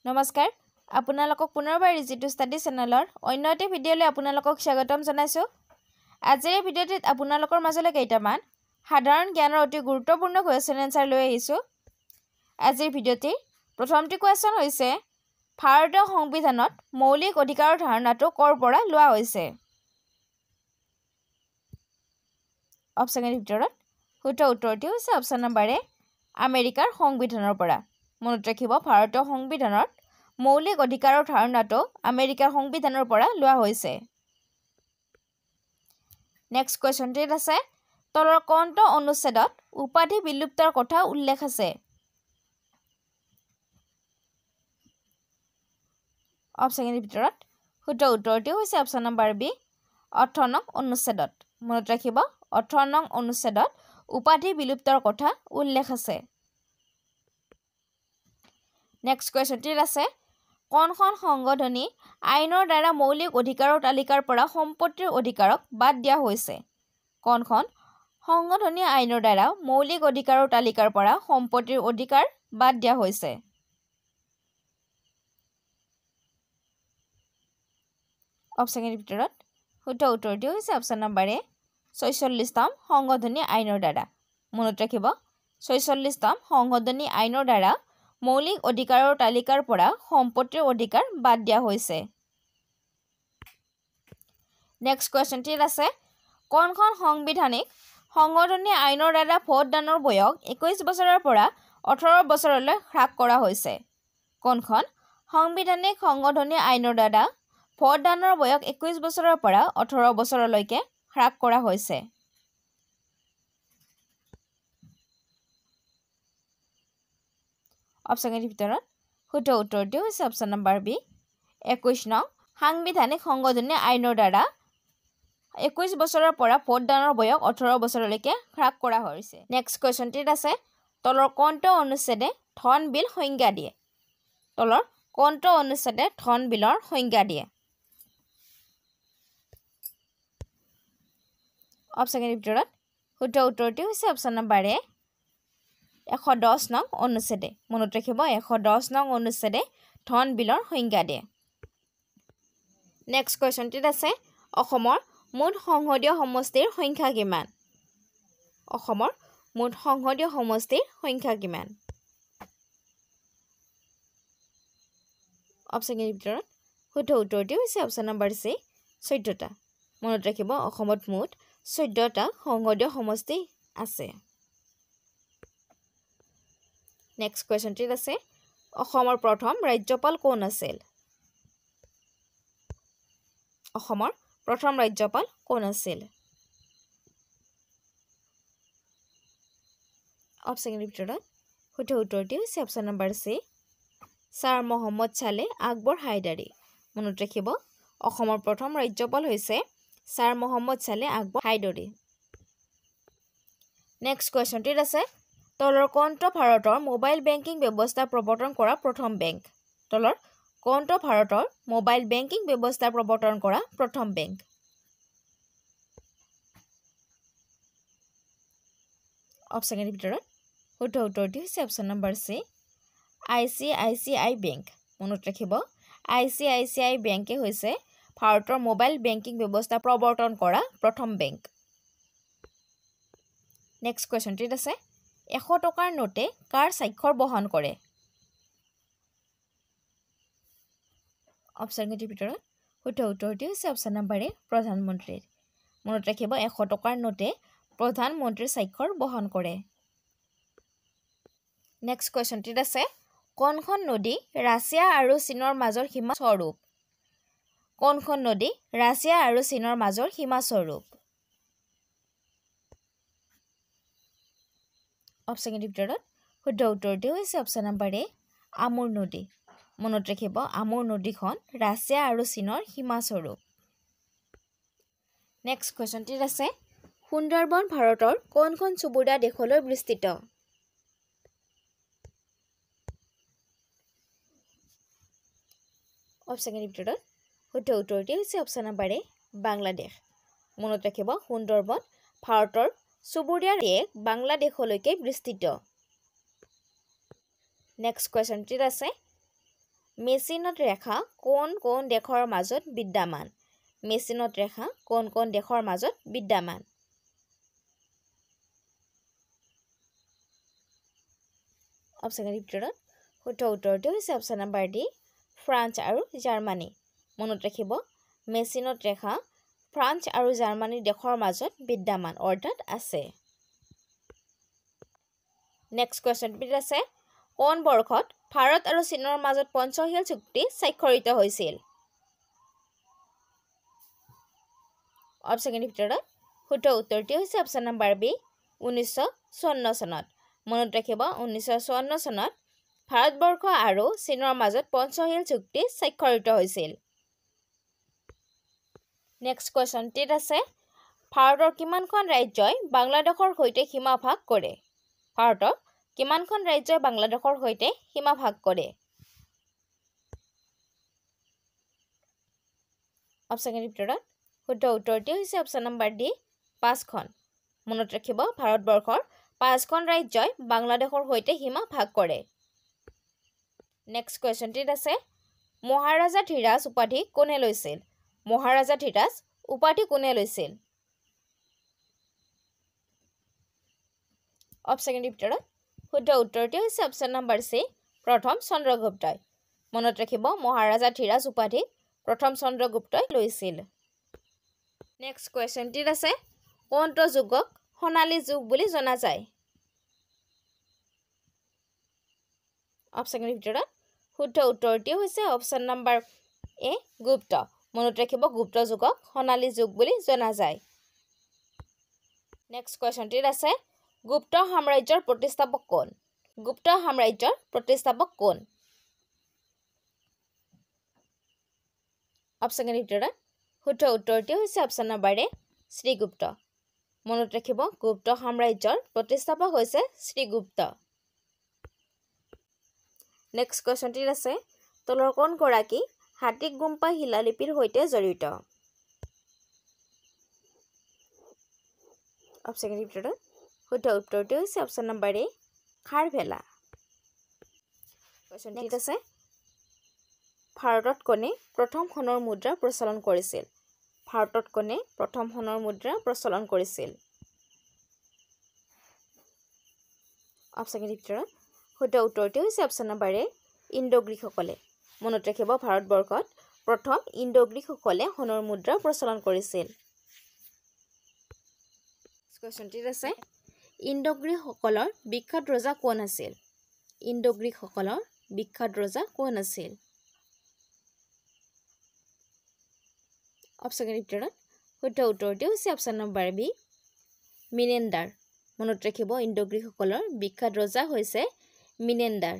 নমস্কাৰ আপোনালোকক পুনৰবাৰ ইজি টু ষ্টাডি চেনেলৰ অন্য এটা ভিডিঅ'লৈ আপোনালোকক স্বাগতম জনাইছোঁ। আজিৰ এই ভিডিঅ'টিত আপোনালোকৰ মাজলৈ কেইটামান সাধাৰণ জ্ঞানৰ অতি গুৰুত্বপূৰ্ণ কুৱেশ্যন এনচাৰ লৈ আহিছোঁ। আজিৰ ভিডিঅ'টিৰ প্ৰথমটি কুৱেশ্যন হৈছে ভাৰতীয় সংবিধানত মৌলিক অধিকাৰৰ ধাৰণাটো ক'ৰ পৰা লোৱা হৈছে? অপশ্যনৰ ভিতৰত শুদ্ধ উত্তৰটি হৈছে অপশ্যন নম্বৰ এ আমেৰিকাৰ সংবিধানৰ পৰা। মনত ৰাখিব ভাৰতীয় সংবিধানত মৌলিক অধিকাৰৰ ধাৰণাটো আমেৰিকাৰ সংবিধানৰ পৰা লোৱা হৈছে। নেক্সট কুৱেশ্যনটিত আছে তলৰ কোনটো অনুচ্ছেদত উপাধি বিলুপ্তৰ কথা উল্লেখ আছে? অপশ্যনৰ ভিতৰত শুদ্ধ উত্তৰটি হৈছে অপশ্যন নম্বৰ বি 18 নং অনুচ্ছেদত। মনত ৰাখিব 18 নং অনুচ্ছেদত উপাধি বিলুপ্তৰ কথা উল্লেখ আছে। নেক্সট কুৱেশ্যনটিত আছে কোনখন সংশোধনী আইনৰ দ্বাৰা মৌলিক অধিকাৰৰ তালিকাৰ পৰা সম্পত্তিৰ অধিকাৰক বাদ দিয়া হৈছে? কোনখন সংশোধনী আইনৰ দ্বাৰা মৌলিক অধিকাৰৰ তালিকাৰ পৰা সম্পত্তিৰ অধিকাৰ বাদ দিয়া হৈছে? অপশ্যনৰ ভিতৰত শুদ্ধ উত্তৰটি হৈছে অপশ্যন নম্বৰ এ 46তম সংশোধনী আইনৰ দ্বাৰা। মনত ৰাখিব 46তম সংশোধনী আইনৰ দ্বাৰা মৌলিক অধিকাৰৰ তালিকাৰ পৰা সম্পত্তিৰ অধিকাৰ বাদ দিয়া হৈছে। নেক্সট কুৱেশ্যনটিত আছে কোনখন সাংবিধানিক সংশোধনী আইনৰ দ্বাৰা ভোটদানৰ বয়স 21 বছৰৰ পৰা 18 বছৰলৈ হ্ৰাস কৰা হৈছে? কোনখন সাংবিধানিক সংশোধনী আইনৰ দ্বাৰা ভোটদানৰ বয়স 21 বছৰৰ পৰা 18 বছৰলৈকে হ্ৰাস কৰা হৈছে? অপশ্যনৰ ভিতৰত শুদ্ধ উত্তৰটি হৈছে অপশ্যন নম্বৰ বি 21 নং সাংবিধানিক সংশোধনী আইনৰ দ্বাৰা 21 বছৰৰ পৰা ভোটদানৰ বয়স 18 বছৰলৈকে হ্ৰাস কৰা হৈছে। নেক্সট কুৱেশ্যনটিত আছে তলৰ কোনটো অনুচ্ছেদে ধন বিল সংজ্ঞা দিয়ে? তলৰ কোনটো অনুচ্ছেদে ধন বিলৰ সংজ্ঞা দিয়ে? অপশ্যনৰ ভিতৰত শুদ্ধ উত্তৰটি হৈছে অপশ্যন নম্বৰ এ 110 নং অনুচ্ছেদে। মনত ৰাখিব 110 নং অনুচ্ছেদে ধন বিলৰ সংজ্ঞা দিয়ে। নেক্সট কুৱেশ্যনটিত আছে অসমৰ মুঠ সংসদীয় সমষ্টিৰ সংখ্যা কিমান? অসমৰ মুঠ সংসদীয় সমষ্টিৰ সংখ্যা কিমান? অপশ্যনৰ ভিতৰত শুদ্ধ উত্তৰটি হৈছে অপশ্যন নম্বৰ চি 14টা। মনত ৰাখিব অসমত মুঠ 14টা সংসদীয় সমষ্টি আছে। নেক্সট কুৱেশ্যনটিত আছে অসমৰ প্ৰথম ৰাজ্যপাল কোন আছিল? অসমৰ প্ৰথম ৰাজ্যপাল কোন আছিল? অপশ্যনৰ ভিতৰত শুদ্ধ উত্তৰটি হৈছে option number C sir Muhammad Saleh Akbar Hydari. মনত ৰাখিব অসমৰ প্ৰথম ৰাজ্যপাল হৈছে ছাৰ মহম্মদ ছালে আকবৰ হাইদাৰী। নেক্সট কুৱেশ্যনটিত আছে তলৰ কোনটো ভাৰতৰ মোবাইল বেংকিং ব্যৱস্থা প্ৰৱৰ্তন কৰা প্ৰথম বেংক? তলৰ কোনটো ভাৰতৰ মোবাইল বেংকিং ব্যৱস্থা প্ৰৱৰ্তন কৰা প্ৰথম বেংক? অপশ্যনৰ ভিতৰত শুদ্ধ উত্তৰটি হৈছে option number C ICICI bank. মনত ৰাখিব ICICI বেংকে হৈছে ভাৰতৰ মোবাইল বেংকিং ব্যৱস্থা প্ৰৱৰ্তন কৰা প্ৰথম বেংক। নেক্সট কুৱেশ্যনটিত আছে 100 টকাৰ নোটে কাৰ স্বাক্ষৰ বহন কৰে? অপশ্যনৰ ভিতৰত শুদ্ধ উত্তৰটি হৈছে অপশ্যন নম্বৰ এ প্ৰধানমন্ত্ৰীৰ। মনত ৰাখিব 100 টকাৰ নোটে প্ৰধানমন্ত্ৰীৰ স্বাক্ষৰ বহন কৰে। নেক্সট কুৱেশ্যনটিত আছে কোনখন নদী ৰাছিয়া আৰু চীনৰ মাজৰ সীমা স্বৰূপ? কোনখন নদী ৰাছিয়া আৰু চীনৰ মাজৰ সীমা স্বৰূপ? অপশ্যনৰ ভিতৰত শুদ্ধ উত্তৰটি হৈছে অপশ্যন নম্বৰ এ আমুৰ নদী। মনত ৰাখিব আমুৰ নদীখন ৰাছিয়া আৰু চীনৰ সীমা স্বৰূপ। নেক্সট কুৱেশ্যনটিত আছে সুন্দৰবন ভাৰতৰ কোনখন চুবুৰীয়া দেশলৈ বিস্তৃত? অপশ্যনৰ ভিতৰত শুদ্ধ উত্তৰটি হৈছে অপশ্যন নম্বৰ এ বাংলাদেশ। মনত ৰাখিব সুন্দৰবন ভাৰতৰ চুবুৰীয়া দেশ বাংলাদেশলৈকে বিস্তৃত। নেক্সট কুৱেশ্যনটিত আছে মেচিনত ৰেখা কোন দেশৰ মাজত বিদ্যমান মেচিনত ৰেখা কোন দেশৰ মাজত বিদ্যমান অপচনৰ ভিতৰত শুদ্ধ উত্তৰটো হৈছে অপচন নম্বৰ ডি ফ্ৰান্স আৰু জাৰ্মানী মনত ৰাখিব মেচিনত ৰেখা ফ্ৰান্স আৰু জাৰ্মানী দেশৰ মাজত বিদ্যমান অৰ্থাৎ আছে নেক্সট কোৱেশ্চন আছে কোন বৰ্ষত ভাৰত আৰু চীনৰ মাজত পঞ্চশীল চুক্তি স্বাক্ষৰিত হৈছিল অপচনৰ ভিতৰত শুদ্ধ উত্তৰটো হৈছে অপচন নম্বৰ বি 1954 চনত মনত ৰাখিব 1954 চনত ভাৰতবৰ্ষ আৰু চীনৰ মাজত পঞ্চশীল চুক্তি স্বাক্ষৰিত হৈছিল নেক্সট কোৱেশ্চন আছে ভাৰতৰ কিমানখন ৰাজ্যই বাংলাদেশৰ সৈতে সীমা ভাগ কৰে ভাৰতৰ কিমানখন ৰাজ্যই বাংলাদেশৰ সৈতে সীমা ভাগ কৰে অপচনৰ ভিতৰত শুদ্ধ উত্তৰটো হৈছে অপচন নম্বৰ ডি 5খন মনত ৰাখিব ভাৰতবৰ্ষৰ 5খন ৰাজ্যই বাংলাদেশৰ সৈতে সীমা ভাগ কৰে নেক্সট কোৱেশ্চন আছে মহাৰাজা ধীৰাজ উপাধি কোনে লৈছিল মহাৰাজা ধীৰাজ উপাধি কোনে লৈছিল অপচনৰ ভিতৰত শুদ্ধ উত্তৰটো হৈছে অপচন নম্বৰ সি প্ৰথম চন্দ্ৰগুপ্তই মনত ৰাখিব মহাৰাজা ধীৰাজ উপাধি প্ৰথম চন্দ্ৰগুপ্তই লৈছিল নেক্সট কোৱেশ্চন আছে কোনটো যুগক সোণালী যুগ বুলি জনা যায় অপচনৰ ভিতৰত শুদ্ধ উত্তৰটো হৈছে অপচন নম্বৰ এ গুপ্ত মনত ৰাখিব গুপ্ত যুগক সোণালী যুগ বুলি জনা যায় নেক্সট কোৱেশ্চন আছে গুপ্ত সাম্ৰাজ্যৰ প্ৰতিষ্ঠাপক কোন গুপ্ত সাম্ৰাজ্যৰ প্ৰতিষ্ঠাপক কোন অপচনৰ ভিতৰত শুদ্ধ উত্তৰটো হৈছে অপচন নম্বৰ এ শ্ৰীগুপ্ত মনত ৰাখিব গুপ্ত সাম্ৰাজ্যৰ প্ৰতিষ্ঠাপক হৈছে শ্ৰীগুপ্ত নেক্সট কোৱেশ্চন আছে তলৰ কোন গৰাকী হাতীক গুম্পা শিলালিপিৰ সৈতে জড়িত অপচনৰ ভিতৰত শুদ্ধ উত্তৰটো হৈছে অপচন নম্বৰ এ খাৰভেলা কোৱেশ্চন আছে ভাৰতত কোনে প্ৰথম সোণৰ মুদ্ৰা প্ৰচলন কৰিছিল ভাৰতত কোনে প্ৰথম সোণৰ মুদ্ৰা প্ৰচলন কৰিছিল অপচনৰ ভিতৰত শুদ্ধ উত্তৰটো হৈছে অপচন নম্বৰ এ ইণ্ডোগ্ৰীকসকলে মনত ৰাখিব ভাৰতবৰ্ষত প্ৰথম ইণ্ডোগ্ৰীকসকলে সোণৰ মুদ্ৰা প্ৰচলন কৰিছিল কোৱেশ্চন আছে ইণ্ডোগ্ৰীকসকলৰ বিখ্যাত ৰজা কোন আছিল ইণ্ডোগ্ৰীকসকলৰ বিখ্যাত ৰজা কোন আছিল অপচনৰ ভিতৰত শুদ্ধ উত্তৰটো হৈছে অপচন নম্বৰ বি মিনেণ্ডাৰ মনত ৰাখিব ইণ্ডোগ্ৰীকসকলৰ বিখ্যাত ৰজা হৈছে মিনেণ্ডাৰ